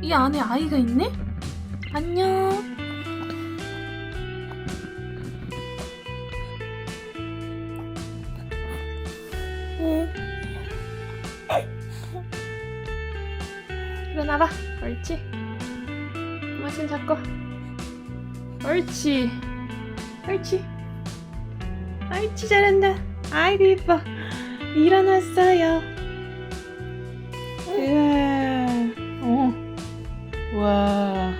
이 안에 아이가 있네? 안녕. 일어나봐. 옳지. 엄마 손 잡고. 옳지. 옳지. 옳지, 잘한다. 아이고 예뻐. 일어났어요. 우와. 우와.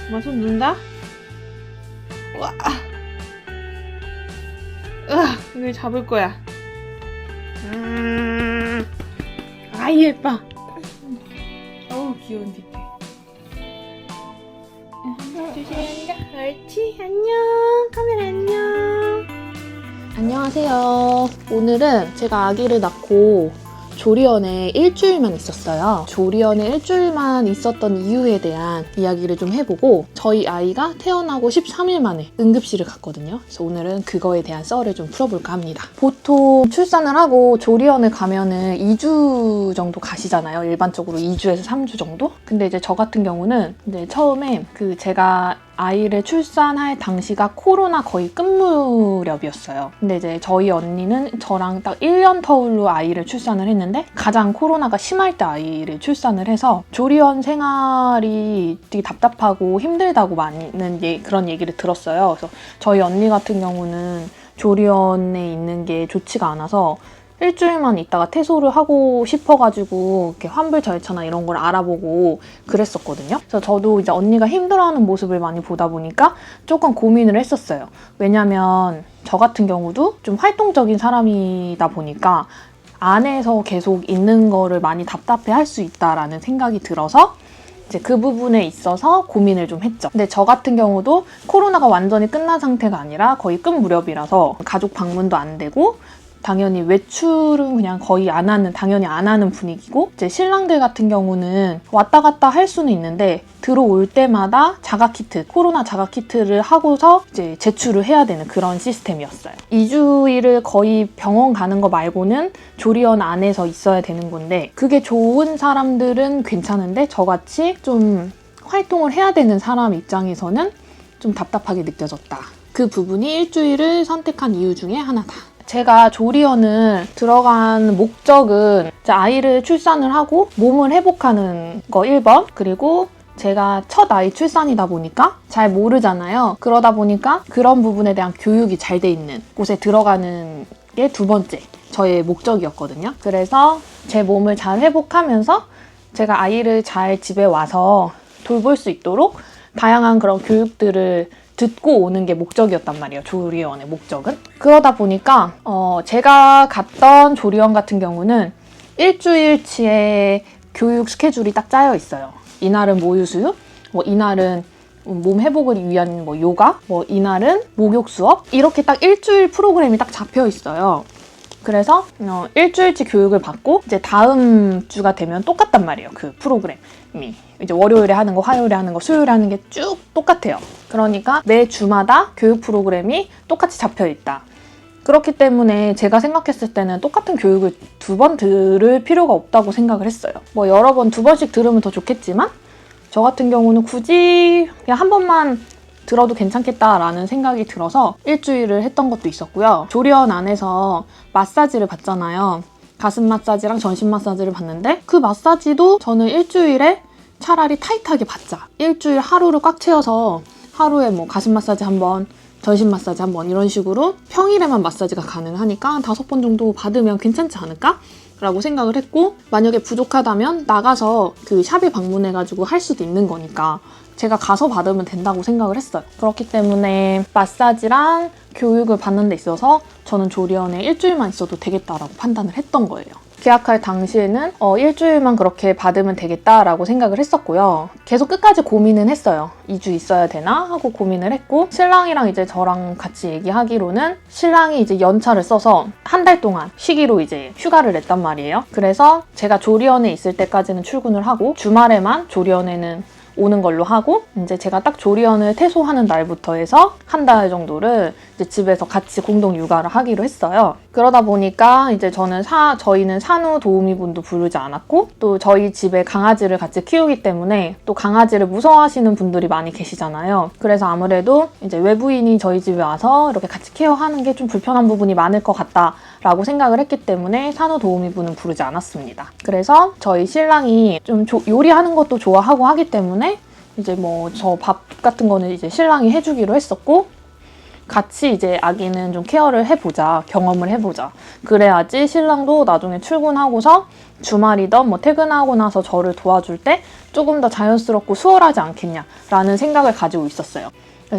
엄마 손 눈다? 우와. 이거 잡을 거야. 아이 예뻐. 어우 귀여운 뒷배. 조심한다. 옳지. 안녕. 카메라 안녕. 안녕하세요. 오늘은 제가 아기를 낳고 조리원에 일주일만 있었어요. 조리원에 일주일만 있었던 이유에 대한 이야기를 좀 해보고, 저희 아이가 태어나고 13일 만에 응급실을 갔거든요. 그래서 오늘은 그거에 대한 썰을 좀 풀어볼까 합니다. 보통 출산을 하고 조리원을 가면은 2주 정도 가시잖아요. 일반적으로 2주에서 3주 정도? 근데 이제 저 같은 경우는 이제 처음에 제가 아이를 출산할 당시가 코로나 거의 끝무렵이었어요. 근데 이제 저희 언니는 저랑 딱 1년 터울로 아이를 출산을 했는데, 가장 코로나가 심할 때 아이를 출산을 해서 조리원 생활이 되게 답답하고 힘들다고 많은 그런 얘기를 들었어요. 그래서 저희 언니 같은 경우는 조리원에 있는 게 좋지가 않아서 일주일만 있다가 퇴소를 하고 싶어가지고 이렇게 환불 절차나 이런 걸 알아보고 그랬었거든요. 그래서 저도 이제 언니가 힘들어하는 모습을 많이 보다 보니까 조금 고민을 했었어요. 왜냐면 저 같은 경우도 좀 활동적인 사람이다 보니까 안에서 계속 있는 거를 많이 답답해 할 수 있다라는 생각이 들어서 이제 그 부분에 있어서 고민을 좀 했죠. 근데 저 같은 경우도 코로나가 완전히 끝난 상태가 아니라 거의 끝 무렵이라서 가족 방문도 안 되고, 당연히 외출은 그냥 거의 당연히 안 하는 분위기고, 이제 신랑들 같은 경우는 왔다 갔다 할 수는 있는데 들어올 때마다 코로나 자가 키트를 하고서 이제 제출을 해야 되는 그런 시스템이었어요. 2주일을 거의 병원 가는 거 말고는 조리원 안에서 있어야 되는 건데, 그게 좋은 사람들은 괜찮은데 저같이 좀 활동을 해야 되는 사람 입장에서는 좀 답답하게 느껴졌다. 그 부분이 일주일을 선택한 이유 중에 하나다. 제가 조리원을 들어간 목적은 아이를 출산을 하고 몸을 회복하는 거 1번, 그리고 제가 첫 아이 출산이다 보니까 잘 모르잖아요. 그러다 보니까 그런 부분에 대한 교육이 잘 돼 있는 곳에 들어가는 게 2번째 저의 목적이었거든요. 그래서 제 몸을 잘 회복하면서 제가 아이를 잘 집에 와서 돌볼 수 있도록 다양한 그런 교육들을 듣고 오는 게 목적이었단 말이에요. 조리원의 목적은. 그러다 보니까 제가 갔던 조리원 같은 경우는 일주일치의 교육 스케줄이 딱 짜여 있어요. 이날은 모유수유, 이날은 몸 회복을 위한 요가, 이날은 목욕 수업, 이렇게 딱 일주일 프로그램이 딱 잡혀 있어요. 그래서 일주일치 교육을 받고 이제 다음 주가 되면 똑같단 말이에요. 그 프로그램이. 이제 월요일에 하는 거, 화요일에 하는 거, 수요일에 하는 게 쭉 똑같아요. 그러니까 매 주마다 교육 프로그램이 똑같이 잡혀 있다. 그렇기 때문에 제가 생각했을 때는 똑같은 교육을 2번 들을 필요가 없다고 생각을 했어요. 여러 번 2번씩 들으면 더 좋겠지만 저 같은 경우는 굳이 그냥 한 번만 들어도 괜찮겠다라는 생각이 들어서 일주일을 했던 것도 있었고요. 조리원 안에서 마사지를 받잖아요. 가슴 마사지랑 전신 마사지를 받는데, 그 마사지도 저는 일주일에 차라리 타이트하게 받자. 일주일 하루를 꽉 채워서 하루에 가슴 마사지 1번, 전신 마사지 1번 이런 식으로 평일에만 마사지가 가능하니까 한 5번 정도 받으면 괜찮지 않을까? 라고 생각을 했고, 만약에 부족하다면 나가서 그 샵에 방문해가지고 할 수도 있는 거니까 제가 가서 받으면 된다고 생각을 했어요. 그렇기 때문에 마사지랑 교육을 받는 데 있어서 저는 조리원에 일주일만 있어도 되겠다라고 판단을 했던 거예요. 계약할 당시에는 일주일만 그렇게 받으면 되겠다라고 생각을 했었고요. 계속 끝까지 고민은 했어요. 2주 있어야 되나 하고 고민을 했고, 신랑이랑 이제 저랑 같이 얘기하기로는 신랑이 이제 연차를 써서 한 달 동안 쉬기로 이제 휴가를 냈단 말이에요. 그래서 제가 조리원에 있을 때까지는 출근을 하고 주말에만 조리원에는 오는 걸로 하고, 이제 제가 딱 조리원을 퇴소하는 날부터 해서 한 달 정도를 이제 집에서 같이 공동 육아를 하기로 했어요. 그러다 보니까 이제 저희는 산후 도우미분도 부르지 않았고, 또 저희 집에 강아지를 같이 키우기 때문에 또 강아지를 무서워하시는 분들이 많이 계시잖아요. 그래서 아무래도 이제 외부인이 저희 집에 와서 이렇게 같이 케어하는 게 좀 불편한 부분이 많을 것 같다라고 생각을 했기 때문에 산후 도우미분은 부르지 않았습니다. 그래서 저희 신랑이 좀 요리하는 것도 좋아하고 하기 때문에 이제 뭐 저 밥 같은 거는 이제 신랑이 해주기로 했었고, 같이 이제 아기는 좀 케어를 해보자, 경험을 해보자. 그래야지 신랑도 나중에 출근하고서 주말이든 뭐 퇴근하고 나서 저를 도와줄 때 조금 더 자연스럽고 수월하지 않겠냐라는 생각을 가지고 있었어요.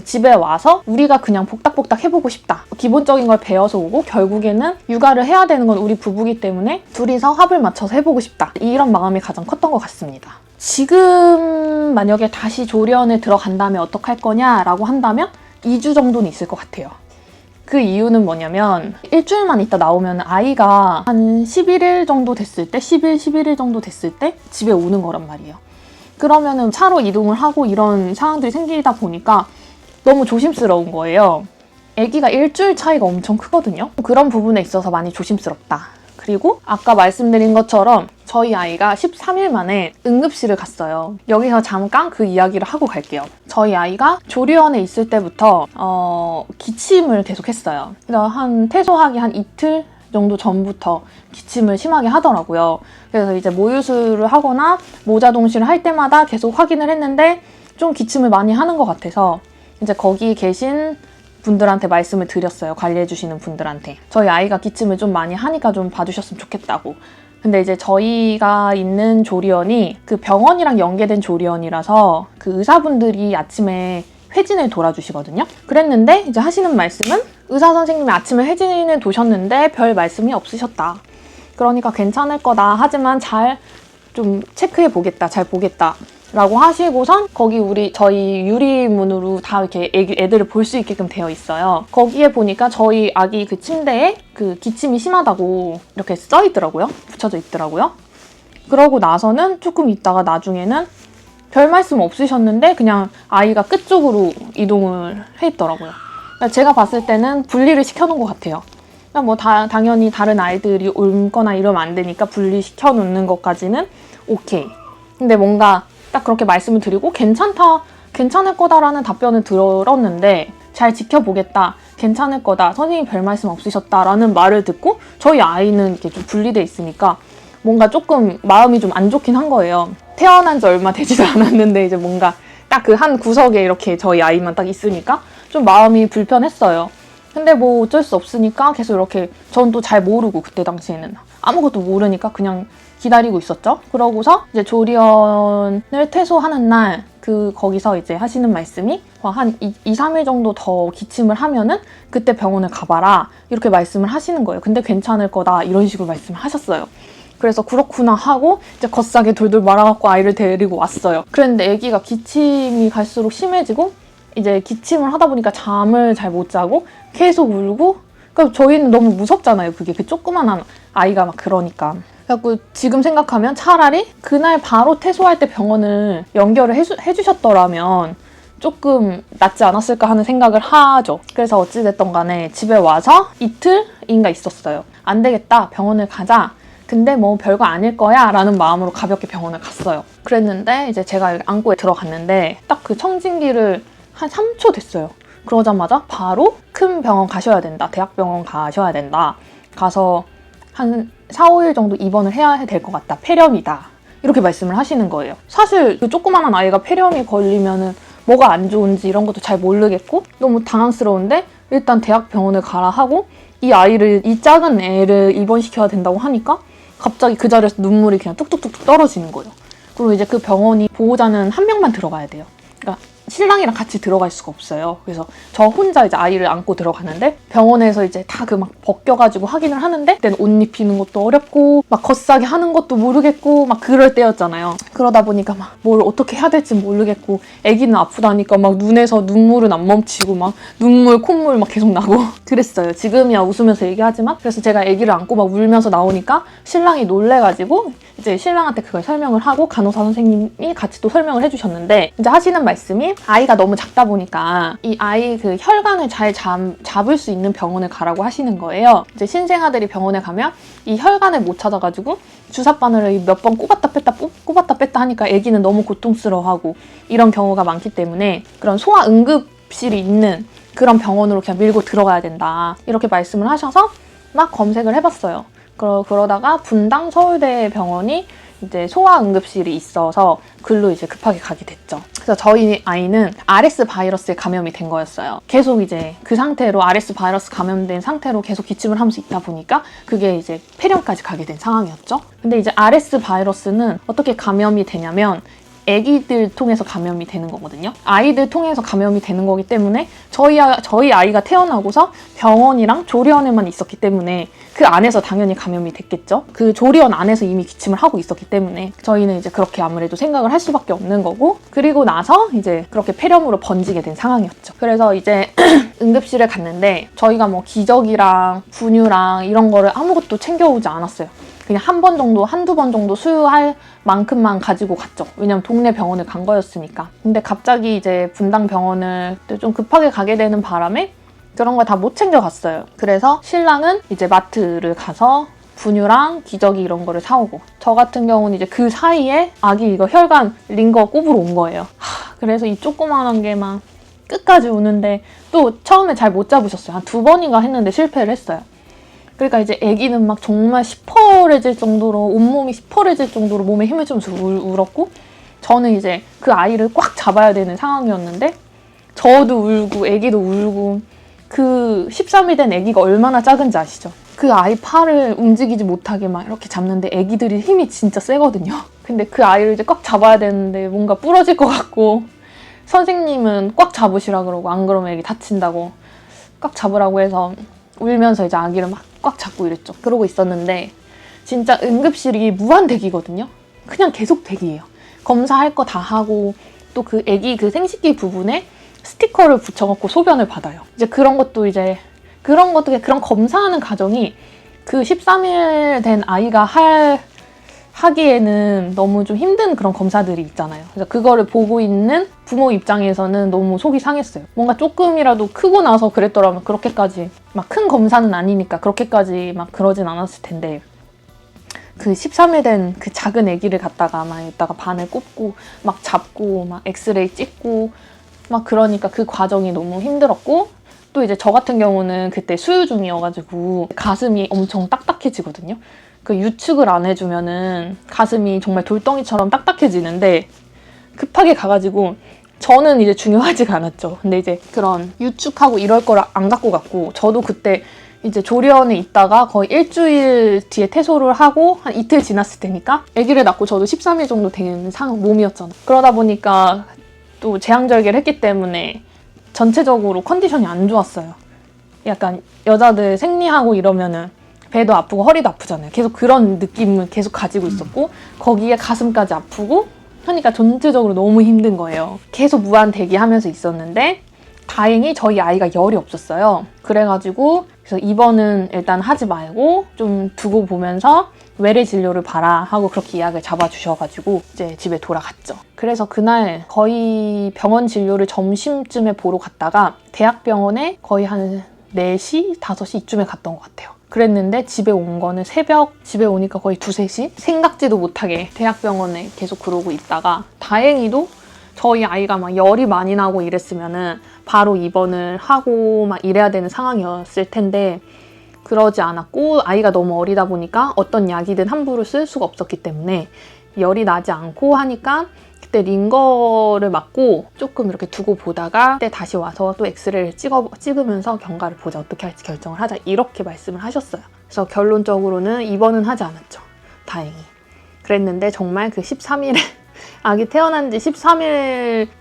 집에 와서 우리가 그냥 복닥복닥 해보고 싶다. 기본적인 걸 배워서 오고 결국에는 육아를 해야 되는 건 우리 부부기 때문에 둘이서 합을 맞춰서 해보고 싶다. 이런 마음이 가장 컸던 것 같습니다. 지금 만약에 다시 조리원에 들어간다면 어떡할 거냐라고 한다면 2주 정도는 있을 것 같아요. 그 이유는 뭐냐면 일주일만 있다 나오면 아이가 한 11일 정도 됐을 때 10일, 11일 정도 됐을 때 집에 오는 거란 말이에요. 그러면은 차로 이동을 하고 이런 상황들이 생기다 보니까 너무 조심스러운 거예요. 아기가 일주일 차이가 엄청 크거든요. 그런 부분에 있어서 많이 조심스럽다. 그리고 아까 말씀드린 것처럼 저희 아이가 13일 만에 응급실을 갔어요. 여기서 잠깐 그 이야기를 하고 갈게요. 저희 아이가 조리원에 있을 때부터 기침을 계속 했어요. 그래서 퇴소하기 한 이틀 정도 전부터 기침을 심하게 하더라고요. 그래서 이제 모유수를 하거나 모자동실을 할 때마다 계속 확인을 했는데 좀 기침을 많이 하는 것 같아서 이제 거기 계신 분들한테 말씀을 드렸어요. 관리해주시는 분들한테. 저희 아이가 기침을 좀 많이 하니까 좀 봐주셨으면 좋겠다고. 근데 이제 저희가 있는 조리원이 그 병원이랑 연계된 조리원이라서 그 의사분들이 아침에 회진을 돌아주시거든요. 그랬는데 이제 하시는 말씀은 의사 선생님이 아침에 회진을 도셨는데 별 말씀이 없으셨다. 그러니까 괜찮을 거다. 하지만 잘 좀 체크해 보겠다. 잘 보겠다. 라고 하시고선 거기 저희 유리문으로 다 이렇게 애들을 볼 수 있게끔 되어 있어요. 거기에 보니까 저희 아기 그 침대에 그 기침이 심하다고 이렇게 써 있더라고요. 붙여져 있더라고요. 그러고 나서는 조금 있다가 나중에는 별 말씀 없으셨는데 그냥 아이가 끝쪽으로 이동을 해 있더라고요. 그러니까 제가 봤을 때는 분리를 시켜놓은 것 같아요. 그러니까 뭐 당연히 다른 아이들이 옮거나 이러면 안 되니까 분리시켜 놓는 것까지는 오케이. 근데 뭔가 딱 그렇게 말씀을 드리고 괜찮을 거다라는 답변을 들었는데 잘 지켜보겠다, 괜찮을 거다, 선생님 별 말씀 없으셨다라는 말을 듣고 저희 아이는 이렇게 좀 분리돼 있으니까 뭔가 조금 마음이 좀 안 좋긴 한 거예요. 태어난 지 얼마 되지도 않았는데 이제 뭔가 딱 그 한 구석에 이렇게 저희 아이만 딱 있으니까 좀 마음이 불편했어요. 근데 뭐 어쩔 수 없으니까 계속 이렇게 전 또 잘 모르고 그때 당시에는 아무것도 모르니까 그냥 기다리고 있었죠. 그러고서 이제 조리원을 퇴소하는 날 거기서 이제 하시는 말씀이 한 2-3일 정도 더 기침을 하면은 그때 병원을 가봐라 이렇게 말씀을 하시는 거예요. 근데 괜찮을 거다 이런 식으로 말씀을 하셨어요. 그래서 그렇구나 하고 이제 걷싸게 돌돌 말아갖고 아이를 데리고 왔어요. 그랬는데 아기가 기침이 갈수록 심해지고 이제 기침을 하다 보니까 잠을 잘 못 자고 계속 울고, 그러니까 저희는 너무 무섭잖아요. 그게 그 조그만한 아이가 막 그러니까. 그래갖고 지금 생각하면 차라리 그날 바로 퇴소할 때 병원을 연결을 해주셨더라면 조금 낫지 않았을까 하는 생각을 하죠. 그래서 어찌됐든 간에 집에 와서 이틀인가 있었어요. 안 되겠다, 병원을 가자. 근데 뭐 별거 아닐 거야 라는 마음으로 가볍게 병원을 갔어요. 그랬는데 이제 제가 안고 들어갔는데 딱 그 청진기를 한 3초 됐어요. 그러자마자 바로 큰 병원 가셔야 된다. 대학병원 가셔야 된다. 가서 한 4-5일 정도 입원을 해야 될 것 같다. 폐렴이다. 이렇게 말씀을 하시는 거예요. 사실 그 조그마한 아이가 폐렴이 걸리면은 뭐가 안 좋은지 이런 것도 잘 모르겠고 너무 당황스러운데 일단 대학병원을 가라 하고 이 작은 애를 입원시켜야 된다고 하니까 갑자기 그 자리에서 눈물이 그냥 뚝뚝뚝 떨어지는 거예요. 그리고 이제 그 병원이 보호자는 한 명만 들어가야 돼요. 그러니까 신랑이랑 같이 들어갈 수가 없어요. 그래서 저 혼자 이제 아이를 안고 들어가는데 병원에서 이제 다 그 막 벗겨가지고 확인을 하는데 그때는 옷 입히는 것도 어렵고 막 걷싸게 하는 것도 모르겠고 막 그럴 때였잖아요. 그러다 보니까 막 뭘 어떻게 해야 될지 모르겠고 아기는 아프다니까 막 눈에서 눈물은 안 멈추고 막 눈물 콧물 막 계속 나고 그랬어요. 지금이야 웃으면서 얘기하지만 그래서 제가 아기를 안고 막 울면서 나오니까 신랑이 놀래가지고 이제 신랑한테 그걸 설명을 하고 간호사 선생님이 같이 또 설명을 해주셨는데 이제 하시는 말씀이 아이가 너무 작다 보니까 이 아이 그 혈관을 잘 잡을 수 있는 병원을 가라고 하시는 거예요. 이제 신생아들이 병원에 가면 이 혈관을 못 찾아가지고 주사바늘을 몇 번 꼽았다 뺐다 하니까 아기는 너무 고통스러워하고 이런 경우가 많기 때문에 그런 소아 응급실이 있는 그런 병원으로 그냥 밀고 들어가야 된다. 이렇게 말씀을 하셔서 막 검색을 해봤어요. 그러다가 분당 서울대 병원이 이제 소아응급실이 있어서 글로 이제 급하게 가게 됐죠. 그래서 저희 아이는 RS 바이러스에 감염이 된 거였어요. 계속 이제 그 상태로 RS 바이러스 감염된 상태로 계속 기침을 하면서 있다 보니까 그게 이제 폐렴까지 가게 된 상황이었죠. 근데 이제 RS 바이러스는 어떻게 감염이 되냐면 아기들 통해서 감염이 되는 거거든요. 아이들 통해서 감염이 되는 거기 때문에 저희 아이가 태어나고서 병원이랑 조리원에만 있었기 때문에 그 안에서 당연히 감염이 됐겠죠. 그 조리원 안에서 이미 기침을 하고 있었기 때문에 저희는 이제 그렇게 아무래도 생각을 할 수밖에 없는 거고, 그리고 나서 이제 그렇게 폐렴으로 번지게 된 상황이었죠. 그래서 이제 응급실에 갔는데 저희가 뭐 기저귀랑 분유랑 이런 거를 아무것도 챙겨오지 않았어요. 그냥 한두 번 정도 수유할 만큼만 가지고 갔죠. 왜냐면 동네 병원을 간 거였으니까. 근데 갑자기 이제 분당 병원을 좀 급하게 가게 되는 바람에 그런 걸 다 못 챙겨갔어요. 그래서 신랑은 이제 마트를 가서 분유랑 기저귀 이런 거를 사오고, 저 같은 경우는 이제 그 사이에 아기 이거 혈관 링거 꼽으러 온 거예요. 그래서 이 조그만한 게 막 끝까지 우는데 또 처음에 잘 못 잡으셨어요. 한 2번인가 했는데 실패를 했어요. 그러니까 이제 아기는 막 정말 시퍼레질 정도로, 온몸이 시퍼레질 정도로 몸에 힘을 주면서 울었고, 저는 이제 그 아이를 꽉 잡아야 되는 상황이었는데 저도 울고 아기도 울고, 그 13일 된 아기가 얼마나 작은지 아시죠? 그 아이 팔을 움직이지 못하게 막 이렇게 잡는데 아기들이 힘이 진짜 세거든요. 근데 그 아이를 이제 꽉 잡아야 되는데 뭔가 부러질 것 같고, 선생님은 꽉 잡으시라 그러고, 안 그러면 아기 다친다고 꽉 잡으라고 해서 울면서 이제 아기를 막 꽉 잡고 이랬죠. 그러고 있었는데 진짜 응급실이 무한 대기거든요. 그냥 계속 대기예요. 검사할 거 다 하고, 또 그 아기 그 생식기 부분에 스티커를 붙여갖고 소변을 받아요. 이제 그런 그런 검사하는 과정이 그 13일 된 아이가 하기에는 너무 좀 힘든 그런 검사들이 있잖아요. 그래서 그거를 보고 있는 부모 입장에서는 너무 속이 상했어요. 뭔가 조금이라도 크고 나서 그랬더라면 그렇게까지 막 큰 검사는 아니니까 그렇게까지 막 그러진 않았을 텐데, 그 13일 된 그 작은 아기를 갖다가 막 이따가 바늘 꼽고 막 잡고 막 엑스레이 찍고 막 그러니까 그 과정이 너무 힘들었고, 또 이제 저 같은 경우는 그때 수유 중이어가지고 가슴이 엄청 딱딱해지거든요. 그 유축을 안 해주면은 가슴이 정말 돌덩이처럼 딱딱해지는데, 급하게 가가지고 저는 이제 중요하지가 않았죠. 근데 이제 그런 유축하고 이럴 거를 안 갖고 갔고, 저도 그때 이제 조리원에 있다가 거의 일주일 뒤에 퇴소를 하고 한 이틀 지났을 테니까 아기를 낳고 저도 13일 정도 된 몸이었잖아요. 그러다 보니까 또 제왕절개를 했기 때문에 전체적으로 컨디션이 안 좋았어요. 약간 여자들 생리하고 이러면은 배도 아프고 허리도 아프잖아요. 계속 그런 느낌을 계속 가지고 있었고, 거기에 가슴까지 아프고 하니까 전체적으로 너무 힘든 거예요. 계속 무한 대기하면서 있었는데 다행히 저희 아이가 열이 없었어요. 그래가지고 그래서 입원은 일단 하지 말고 좀 두고 보면서 외래 진료를 봐라 하고 그렇게 예약을 잡아주셔가지고 이제 집에 돌아갔죠. 그래서 그날 거의 병원 진료를 점심쯤에 보러 갔다가 대학병원에 거의 한 4시, 5시 이쯤에 갔던 것 같아요. 그랬는데 집에 온 거는 새벽, 집에 오니까 거의 2, 3시? 생각지도 못하게 대학병원에 계속 그러고 있다가, 다행히도 저희 아이가 막 열이 많이 나고 이랬으면은 바로 입원을 하고 막 이래야 되는 상황이었을 텐데 그러지 않았고, 아이가 너무 어리다 보니까 어떤 약이든 함부로 쓸 수가 없었기 때문에 열이 나지 않고 하니까 그때 링거를 맞고 조금 이렇게 두고 보다가 그때 다시 와서 또 엑스레이를 찍으면서 경과를 보자, 어떻게 할지 결정을 하자, 이렇게 말씀을 하셨어요. 그래서 결론적으로는 입원은 하지 않았죠. 다행히. 그랬는데 정말 그 13일에 아기 태어난 지 13일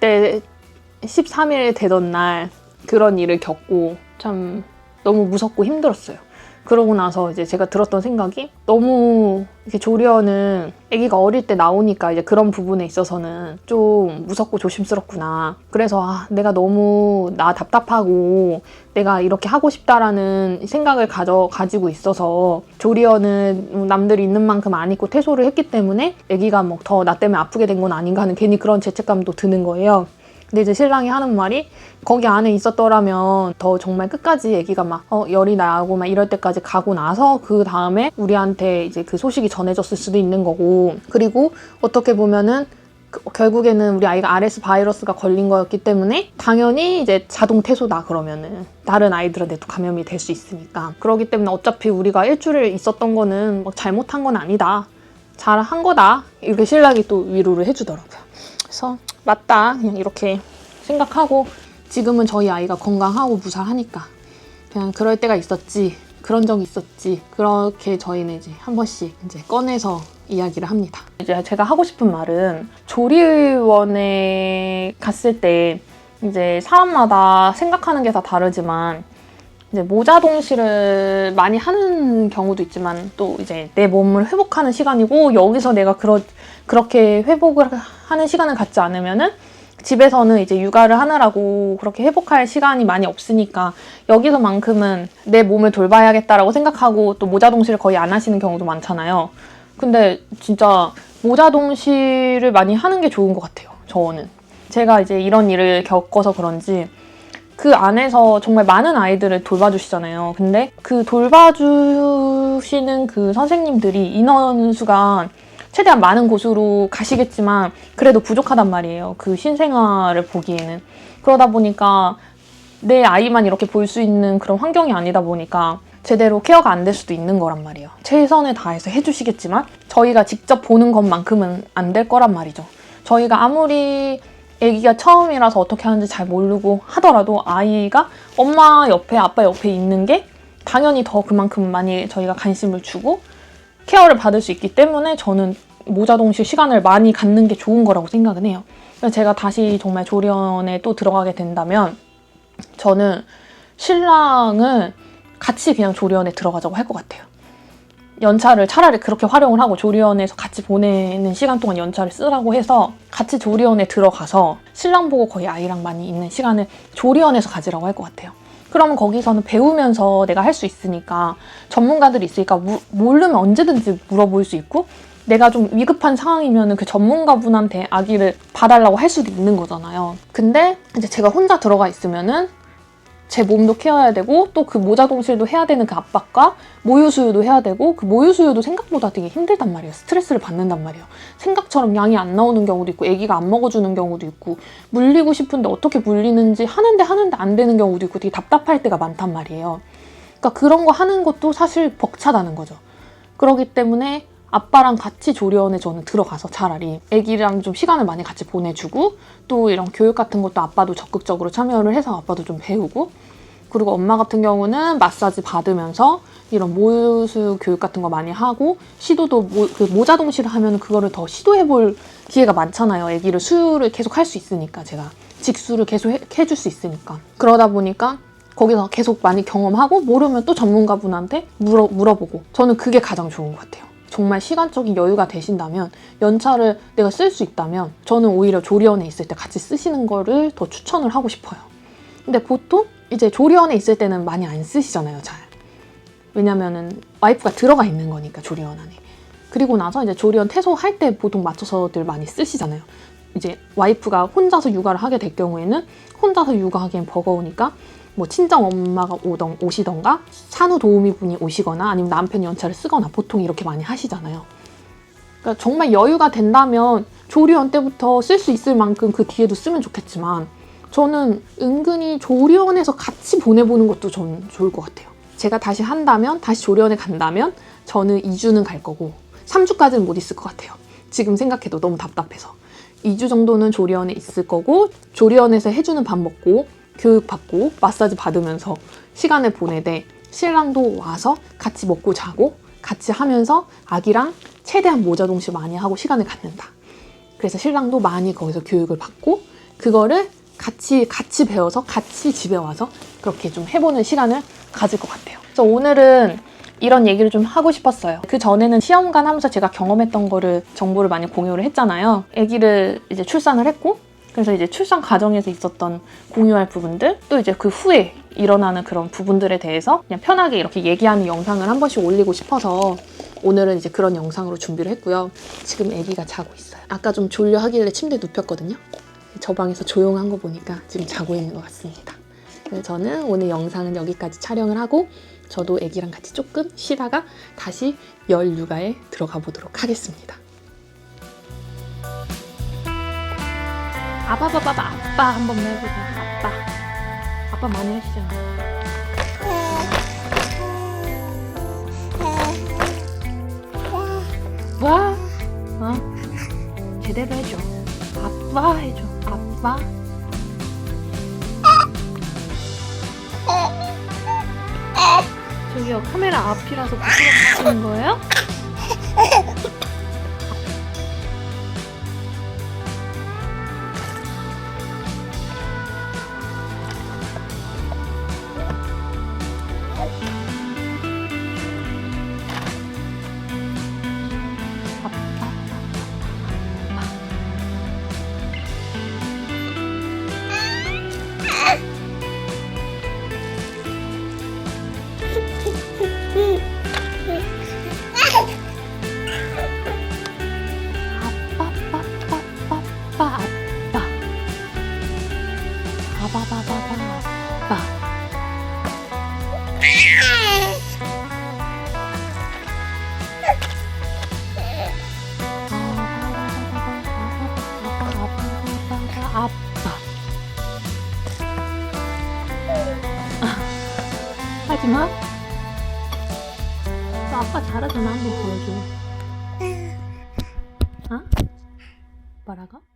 되던 날 그런 일을 겪고 참 너무 무섭고 힘들었어요. 그러고 나서 이제 제가 들었던 생각이 너무 이렇게 조리원은 아기가 어릴 때 나오니까 이제 그런 부분에 있어서는 좀 무섭고 조심스럽구나. 그래서 내가 너무 나 답답하고 내가 이렇게 하고 싶다라는 생각을 가지고 있어서 조리원은 남들이 있는 만큼 안 입고 퇴소를 했기 때문에 아기가 뭐 더 나 때문에 아프게 된 건 아닌가 하는 괜히 그런 죄책감도 드는 거예요. 근데 이제 신랑이 하는 말이 거기 안에 있었더라면 더 정말 끝까지 아기가 막 열이 나고 막 이럴 때까지 가고 나서 그 다음에 우리한테 이제 그 소식이 전해졌을 수도 있는 거고, 그리고 어떻게 보면은 결국에는 우리 아이가 RS 바이러스가 걸린 거였기 때문에 당연히 이제 자동 퇴소다 그러면은 다른 아이들한테도 감염이 될 수 있으니까, 그러기 때문에 어차피 우리가 일주일 있었던 거는 막 잘못한 건 아니다, 잘한 거다, 이렇게 신랑이 또 위로를 해주더라고요. 그래서 맞다 그냥 이렇게 생각하고, 지금은 저희 아이가 건강하고 무사하니까 그냥 그럴 때가 있었지, 그런 적이 있었지, 그렇게 저희는 이제 한 번씩 이제 꺼내서 이야기를 합니다. 이제 제가 하고 싶은 말은, 조리원에 갔을 때 이제 사람마다 생각하는 게 다 다르지만 이제 모자동실을 많이 하는 경우도 있지만 또 이제 내 몸을 회복하는 시간이고, 여기서 내가 그렇게 회복을 하는 시간을 갖지 않으면은 집에서는 이제 육아를 하느라고 그렇게 회복할 시간이 많이 없으니까 여기서만큼은 내 몸을 돌봐야겠다라고 생각하고 또 모자동실을 거의 안 하시는 경우도 많잖아요. 근데 진짜 모자동실을 많이 하는 게 좋은 것 같아요, 저는. 제가 이제 이런 일을 겪어서 그런지 그 안에서 정말 많은 아이들을 돌봐주시잖아요. 근데 그 돌봐주시는 그 선생님들이 인원수가 최대한 많은 곳으로 가시겠지만 그래도 부족하단 말이에요, 그 신생아를 보기에는. 그러다 보니까 내 아이만 이렇게 볼 수 있는 그런 환경이 아니다 보니까 제대로 케어가 안 될 수도 있는 거란 말이에요. 최선을 다해서 해주시겠지만 저희가 직접 보는 것만큼은 안 될 거란 말이죠. 저희가 아무리 아기가 처음이라서 어떻게 하는지 잘 모르고 하더라도 아이가 엄마 옆에 아빠 옆에 있는 게 당연히 더 그만큼 많이 저희가 관심을 주고 케어를 받을 수 있기 때문에 저는 모자동실 시간을 많이 갖는 게 좋은 거라고 생각은 해요. 그래서 제가 다시 정말 조리원에 또 들어가게 된다면 저는 신랑을 같이 그냥 조리원에 들어가자고 할 것 같아요. 연차를 차라리 그렇게 활용을 하고 조리원에서 같이 보내는 시간 동안 연차를 쓰라고 해서 같이 조리원에 들어가서 신랑 보고 거의 아이랑 많이 있는 시간을 조리원에서 가지라고 할 것 같아요. 그러면 거기서는 배우면서 내가 할 수 있으니까, 전문가들이 있으니까 모르면 언제든지 물어볼 수 있고, 내가 좀 위급한 상황이면 그 전문가분한테 아기를 봐달라고 할 수도 있는 거잖아요. 근데 이제 제가 혼자 들어가 있으면은 제 몸도 케어해야 되고 또 그 모자동실도 해야 되는 그 압박과 모유수유도 해야 되고, 그 모유수유도 생각보다 되게 힘들단 말이에요. 스트레스를 받는단 말이에요. 생각처럼 양이 안 나오는 경우도 있고 아기가 안 먹어주는 경우도 있고, 물리고 싶은데 어떻게 물리는지 하는데 안 되는 경우도 있고 되게 답답할 때가 많단 말이에요. 그러니까 그런 거 하는 것도 사실 벅차다는 거죠. 그렇기 때문에 아빠랑 같이 조리원에 저는 들어가서 차라리 아기랑 좀 시간을 많이 같이 보내주고, 또 이런 교육 같은 것도 아빠도 적극적으로 참여를 해서 아빠도 좀 배우고, 그리고 엄마 같은 경우는 마사지 받으면서 이런 모유수유 교육 같은 거 많이 하고, 시도도 그 모자동실을 하면 그거를 더 시도해볼 기회가 많잖아요. 아기를 수유를 계속 할 수 있으니까, 제가 직수를 계속 해줄 수 있으니까. 그러다 보니까 거기서 계속 많이 경험하고, 모르면 또 전문가분한테 물어보고, 저는 그게 가장 좋은 것 같아요. 정말 시간적인 여유가 되신다면, 연차를 내가 쓸 수 있다면 저는 오히려 조리원에 있을 때 같이 쓰시는 거를 더 추천을 하고 싶어요. 근데 보통 이제 조리원에 있을 때는 많이 안 쓰시잖아요, 잘. 왜냐면은 와이프가 들어가 있는 거니까, 조리원 안에. 그리고 나서 이제 조리원 퇴소할 때 보통 맞춰서들 많이 쓰시잖아요. 이제 와이프가 혼자서 육아를 하게 될 경우에는 혼자서 육아하기엔 버거우니까 뭐 친정 엄마가 오시던가 산후도우미분이 오시거나 아니면 남편이 연차를 쓰거나 보통 이렇게 많이 하시잖아요. 그러니까 정말 여유가 된다면 조리원 때부터 쓸 수 있을 만큼 그 뒤에도 쓰면 좋겠지만, 저는 은근히 조리원에서 같이 보내보는 것도 전 좋을 것 같아요. 제가 다시 한다면, 다시 조리원에 간다면 저는 2주는 갈 거고 3주까지는 못 있을 것 같아요. 지금 생각해도 너무 답답해서. 2주 정도는 조리원에 있을 거고, 조리원에서 해주는 밥 먹고 교육받고 마사지 받으면서 시간을 보내되, 신랑도 와서 같이 먹고 자고 같이 하면서 아기랑 최대한 모자동실 많이 하고 시간을 갖는다. 그래서 신랑도 많이 거기서 교육을 받고 그거를 같이 배워서 같이 집에 와서 그렇게 좀 해보는 시간을 가질 것 같아요. 그래서 오늘은 이런 얘기를 좀 하고 싶었어요. 그 전에는 시험관 하면서 제가 경험했던 거를 정보를 많이 공유를 했잖아요. 아기를 이제 출산을 했고 그래서 이제 출산 과정에서 있었던 공유할 부분들 또 이제 그 후에 일어나는 그런 부분들에 대해서 그냥 편하게 이렇게 얘기하는 영상을 한 번씩 올리고 싶어서 오늘은 이제 그런 영상으로 준비를 했고요. 지금 아기가 자고 있어요. 아까 좀 졸려 하길래 침대에 눕혔거든요. 저 방에서 조용한 거 보니까 지금 자고 있는 것 같습니다. 그래서 저는 오늘 영상은 여기까지 촬영을 하고 저도 아기랑 같이 조금 쉬다가 다시 열 육아에 들어가 보도록 하겠습니다. 아빠 한번 해보자. 아빠 많이 하시잖아. 와, 제대로 해줘. 아빠 해줘. 아빠. 저기요, 카메라 앞이라서 부끄러워하시는 거예요? 하지마. 너 아빠 잘하잖아. 한번 보여줘. 어? 뭐라고?